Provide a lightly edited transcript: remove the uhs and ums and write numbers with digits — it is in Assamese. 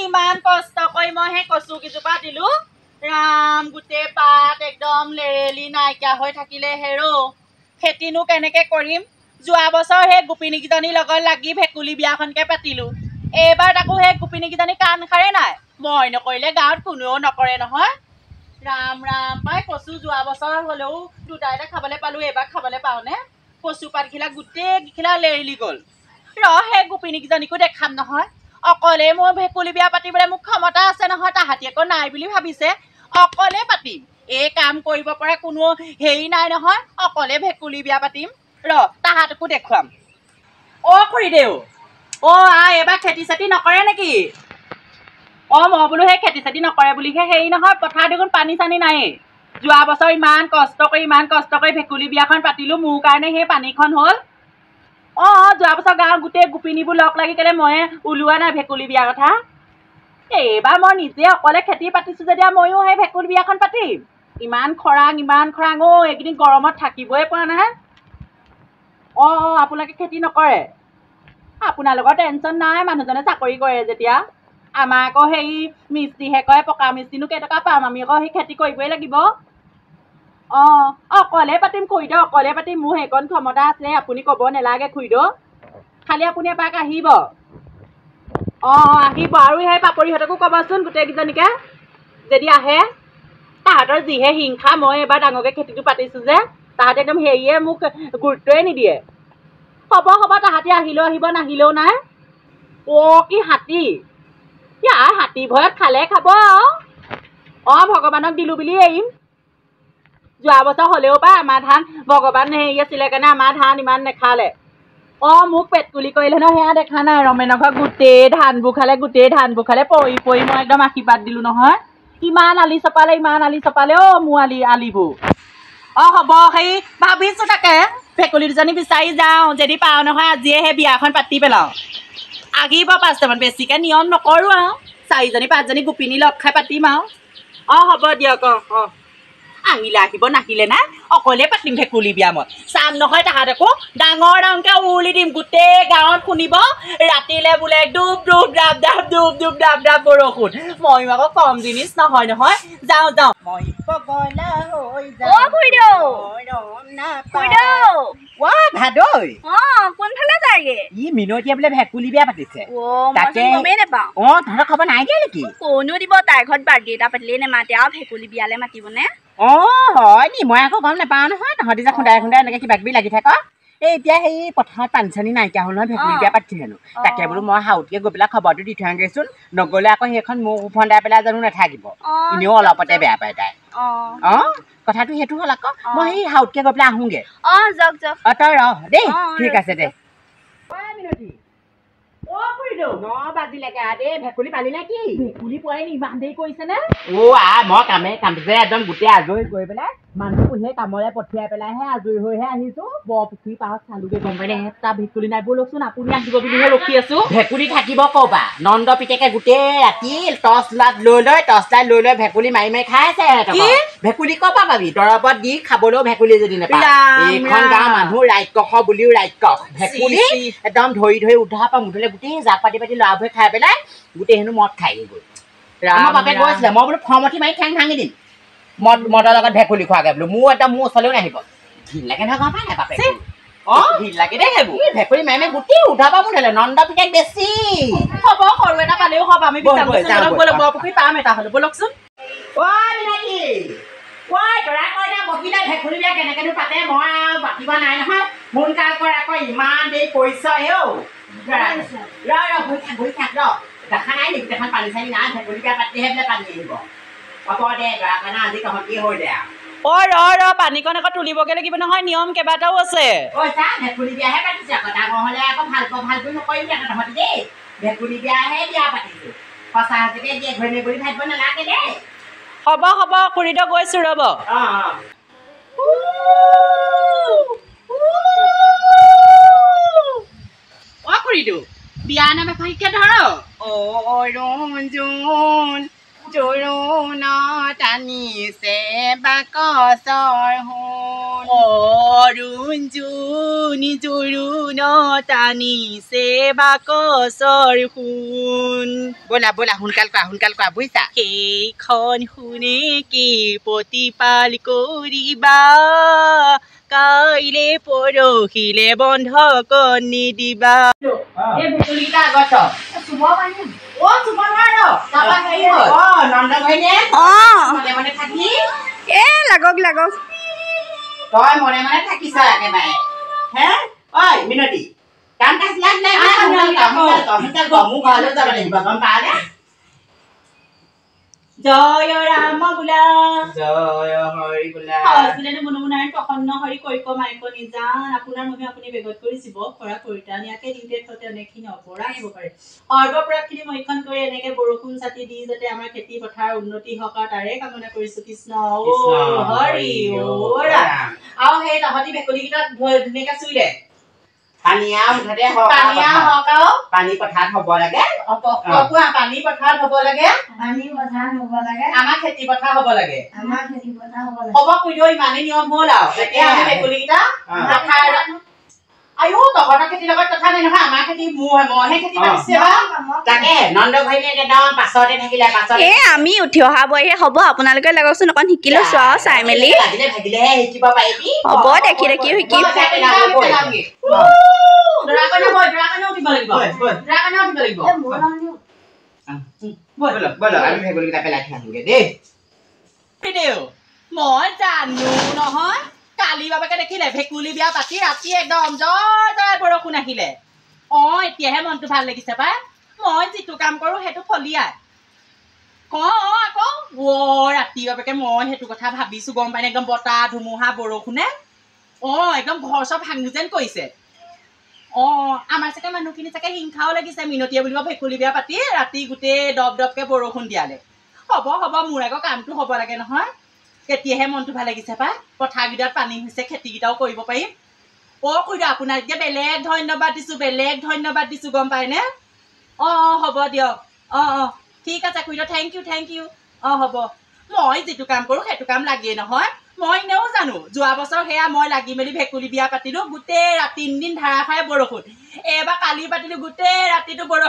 ইমান কষ্ট কৰি মই সেই কচু কিজোপা দিলো ৰাম গোটেই পাত একদম লেৰেলি নাইকিয়া হৈ থাকিলে হেৰো খেতিনো কেনেকে কৰিম যোৱা বছৰ সেই গোপিনীকেইজনীৰ লগত লাগি ভেকুলী বিয়াখনকে পাতিলো এইবাৰ তাকো সেই গোপিনীকেইজনী কাণ খাৰে নাই মই নকৰিলে গাঁৱত কোনেও নকৰে নহয় ৰাম ৰাম পাই কচু যোৱা বছৰ হ'লেও দুটা এটা খাবলৈ পালো এইবাৰ খাবলৈ পাওঁনে কচু পাতখিলা গোটেইখিলা লেৰেলি গ'ল সেই গোপিনীকেইজনীকো দেখাম নহয় অকলে মই ভেকুলী বিয়া পাতিবলৈ মোক ক্ষমতা আছে নহয় তাহাঁতি আকৌ নাই বুলি ভাবিছে অকলে পাতিম এই কাম কৰিব পৰা কোনো হেৰি নাই নহয় অকলে ভেকুলী বিয়া পাতিম তাহাঁতকো দেখুৱাম খুৰীদেউ এইবাৰ খেতি চেতি নকৰে নেকি মই বোলো সেই খেতি চেতি নকৰে বুলিহে হেৰি নহয় পথাৰ দেখোন পানী চানী নায়েই যোৱা বছৰ ইমান কষ্ট কৰি ভেকুলী বিয়াখন পাতিলো মোৰ কাৰণে সেই পানীখন হ'ল যোৱা বছৰ গাঁৱৰ গোটেই গোপিনীবোৰ লগ লাগি কেলে মই ওলোৱা নাই ভেকুলী বিয়াৰ কথা এইবাৰ মই নিজে অকলে খেতি পাতিছো যেতিয়া ময়ো সেই ভেকুলী বিয়াখন পাতিম ইমান খৰাং এইকেইদিন গৰমত থাকিবই পৰা নাই আপোনালোকে খেতি নকৰে আপোনালোকৰ টেনচন নাই মানুহজনে চাকৰি কৰে যেতিয়া আমাৰ আকৌ সেই মিস্ত্ৰীহে কয় পকা মিস্ত্ৰীনো কেইটকা পাম আমি আকৌ সেই খেতি কৰিবই লাগিব অকলে পাতিম খুৰীদেউ অকলে পাতিম মোৰ সেইকণ ক্ষমতা আছে আপুনি ক'ব নালাগে খুৰীদেউ খালি আপুনি এপাক আহিব আহিব আৰু সেই পাপৰিহঁতকো ক'বচোন গোটেইকেইজনীকে যদি আহে তাহাঁতৰ যিহে হিংসা মই এবাৰ ডাঙৰকে খেতিটো পাতিছো যে তাহাঁতে একদম হেৰিয়ে মোক গুৰুত্বই নিদিয়ে হ'ব তাহাঁতি আহিলেও আহিব নাহিলেও নাই কি হাতী হাতী ভয়ত খালে খাব ভগৱানক দিলো বুলি এৰিম যোৱা বছৰ হ'লেও বা আমাৰ ধান ভগৱান হেৰি আছিলে কাৰণে আমাৰ ধান ইমান নেখালে মোক পেটকুলি কৰিলে নহয় সেয়া দেখা নাই ৰমেনৰ ঘৰ গোটেই ধানবোৰ খালে পৰি মই একদম আশীৰ্বাদ দিলো নহয় ইমান আলি চপালে মোৰ আলিবোৰ হ'ব সেই ভাবিছো তাকে ভেকুলী দুজনী বিচাৰি যাওঁ যদি পাওঁ নহয় আজিয়ে সেই বিয়াখন পাতি পেলাওঁ আহিব 5টামান বেছিকে নিয়ম নকৰো আৰু 4জনী 5জনী গোপিনী লগ খাই পাতিম আৰু হ'ব দিয়ক আহিলে আহিব নাহিলে নাই অকলে পাতিম ভেকুলী বিয়া মই চাম নহয় তাহাঁতকো ডাঙৰকে উৰুলি দিম গোটেই গাঁৱত শুনিব ৰাতিলে বোলে ডুব ডুব ডাব ডাব বৰষুণ ময়ো আকৌ কম জিনিস নহয় যাওঁ মই পগলা হৈ ভাদৈ কোনফালে যায়গে মিনতীয়া বোলে ভেকুলী বিয়া পাতিছে তাকে তহঁতৰ খবৰ নাই দিয়া নেকি কোনো দিব তাইৰ ঘৰত বাৰ্থডে এটা পাতিলেই নেমাতে আৰু ভেকুলী বিয়ালে মাতিবনে হয় নি মই আকৌ গম নাপাওঁ নহয় তহঁতি যে খুন্দাই এনেকে কিবা কিবি লাগি থাক এতিয়া সেই পথাৰত পানী চানী নাইকিয়া হ'ল নহয় ভেকুলী বিয়া পাতিছে হেনো তাকে বোলো মই হাউতকে গৈ পেলাই খবৰটো দি থৈ আহোগেচোন নগ'লে আকৌ সেইখন মোক ফন্দাই পেলাই জানো নাথাকিব এনেও অলপতে বেয়া পায় তাই কথাটো সেইটো হ'ল আকৌ মই সেই হাউতকে গৈ পেলাই আহোগে তই ৰহ দেই ঠিক আছে দে ভেকুলী পালি নে কি ভেকুলী পোৱাই ইমান দেৰি কৰিছে নে মই কামে একদম গোটেই আজৰি কৰি পেলাই মানুহ সেই কামলে পঠিয়াই পেলাইহে আজৰি হৈহে আহিছো পুখুৰী পাৰত চালোগে গম পাই এটা ভেকুলী নাই বলকচোন আপুনি আহিব বুলিহে ৰখি আছো ভেকুলী থাকিব ক'বা নন্দ পিতেকে গোটেই ৰাতি টৰ্চ লাইট লৈ ভেকুলী মাৰি খাই আছে ভেকুলী ক'বা পাবি দৰবত দি খাবলৈও ভেকুলী যদি নাপায় এইখন গাঁৱৰ মানুহ ৰাক্ষস বুলিও ৰাক্ষস ভেকুলী একদম ধৰি উঠা পৰা মুঠলে গোটেই জাক পাতি লাভ হৈ খাই পেলাই গোটেই হেনো মদ খাই গৈ আমাৰ বাপে কৈছিলে মই বোলো খমঠি মাৰি ঠেং ভাঙি দিম মদৰ লগত ভেকুলী খোৱাগে বোলো মোৰ ওচৰলৈও নাহিব ঘিণ লাগে নহয় গম পাই নাই বাপে ঘিণ লাগে দেই সেইবোৰ ভেকুলী মাৰি গোটেই উঠা পৰা মুঠলে নন্দ পিতেক বেছি হ'ব সৰু এটা পালেও হ'ব আমি পুখুৰী পাম এটা হ'লো বলকচোন মহিলা ভেকুলী বিয়া কেনেকেনো পাতে মই পাতিব নাই নহয় সোনকাল কৰ আকৌ ইমান দেৰি কৰিছ ঘূৰি থাক দেখা নাই নেকি এখন পানী চানী নাই ভেকুলী বিয়া পাতিহে বোলে পানী আহিব হ'ব দে কাৰণে আজি তহঁতি হৈ দে পানীকণ আকৌ তুলিবগে লাগিব নহয় নিয়ম কেইবাটাও আছে ভেকুলী বিয়াহে পাতিছে আকৌ ডাঙৰ হ'লে আকৌ ভালকৈ নকৰিবি আকৌ তহঁতি দেই ভেকুলী বিয়াহে বিয়া পাতিছো সঁচা সঁচাকে দিয়ে ঘূৰি ঘূৰি ভাবিব নালাগে দেই হ'ব খুৰীদেউ গৈছো ৰ'ব খুৰীদেউ বিয়া নাম এফাকে ধৰ জোৰোণ টানিছে বাকচৰ সোণ অৰুণ জুনি জোৰোণ টানিছে বাকচৰ সোণ। ব'লা ব'লা সোনকাল কোৱা বুজিছা। সেইখন সোণে কি প্ৰতিপাল কৰিবা, কাইলে পৰহিলে বন্ধকত নিদিবা। এই ভেকুলীকেইটা আগত চুব পাৰিম। চুব নোৱাৰো। তাৰপৰা হেৰি হ'ল নন্দ ঘৈণীয়ে মনে মনে থাকি লাগক লাগক তই মনে মনে থাকিছ একেবাৰে হে। ঐ মিনতি কাম কাজ লাগ নাই মোৰ ঘৰলৈ যাব লাগিব গম পালে। জয় ৰাম বোলা জয় হৰি বোলা বোলেনো মনোমোনাই প্ৰসন্ন হৰি কৈক মাইক নিজান আপোনাৰ মহিমা আপুনি বেগত কৰি জীৱ কৰা পৰিত্ৰাণ ইয়াকে দিওঁতে থতে অনেকখিনি অপৰাধ হ'ব পাৰে। সৰ্বপৰাধখিনি মৈখন কৰি এনেকে বৰষুণ ছাতি দি যাতে আমাৰ খেতি পথাৰ উন্নতি হওক আৰু তাৰে কামনা কৰিছো। কৃষ্ণ হৰি ৰাম। আৰু সেই তহঁতি ভেকুলীকেইটাক ধুনীয়াকে চুই দে। পানী পথাৰত হ'ব লাগে পানী পথাৰত হ'ব লাগে আমাৰ খেতি পথাৰ হ'ব লাগে হ'ব খুইদেউ ইমানেই নিয়ম হ'ল আৰু এতিয়া আমি ভেকুলীকেইটা আয়ো তহঁতৰ খেতিৰ লগত কথা নাই নহয়। আমাৰ খেতি মইহে খেতি পাতিছে তাকে নন্দ ঘৈণীয়ে একদম পাছতে থাকিলে আমি উঠি অহা বয়হে হ'ব। আপোনালোকে লাগকচোন অকণ শিকি লৈছো আৰু চাই মেলি থাকিলেহে শিকিব পাৰিবি। হ'ব দেখি দেখি শিকিম। মই জানো নহয় কালি বাবাকে দেখিলে ভেকুলী বিয়া পাতি ৰাতি একদম জয় জয় বৰষুণ আহিলে। এতিয়াহে মনটো ভাল লাগিছে পাই। মই যিটো কাম কৰো সেইটো ফলিয়াই আকৌ ৰাতি বাবাকে মই সেইটো কথা ভাবিছো গম পাই নে। একদম বতাহ ধুমুহা বৰষুণে একদম ঘৰ চব ভাঙি যেন কৰিছে। আমাৰ চাগে মানুহখিনি চাগে হিংসাও লাগিছে মিনতীয়ে বুলিব ভেকুলী বিয়া পাতি ৰাতি গোটেই দব দবকে বৰষুণ দিয়ালে। হ'ব মোৰ আকৌ কামটো হ'ব লাগে নহয়। এতিয়াহে মনটো ভাল লাগিছে পাই। পথাৰকেইটাত পানী হৈছে খেতিকেইটাও কৰিব পাৰিম। খুইদেউ আপোনাক এতিয়া বেলেগ ধন্যবাদ দিছো গম পায়নে। হ'ব দিয়ক ঠিক আছে খুইদেউ থেংক ইউ হ'ব। মই যিটো কাম কৰো সেইটো কাম লাগেই নহয়। মই এনেও জানো যোৱা বছৰ সেয়া মই লাগি মেলি ভেকুলী বিয়া পাতিলো গোটেই ৰাতি 3 দিন ধাৰাসাৰে বৰষুণ। এইবাৰ কালি পাতিলো গোটেই ৰাতিটো বৰষুণ।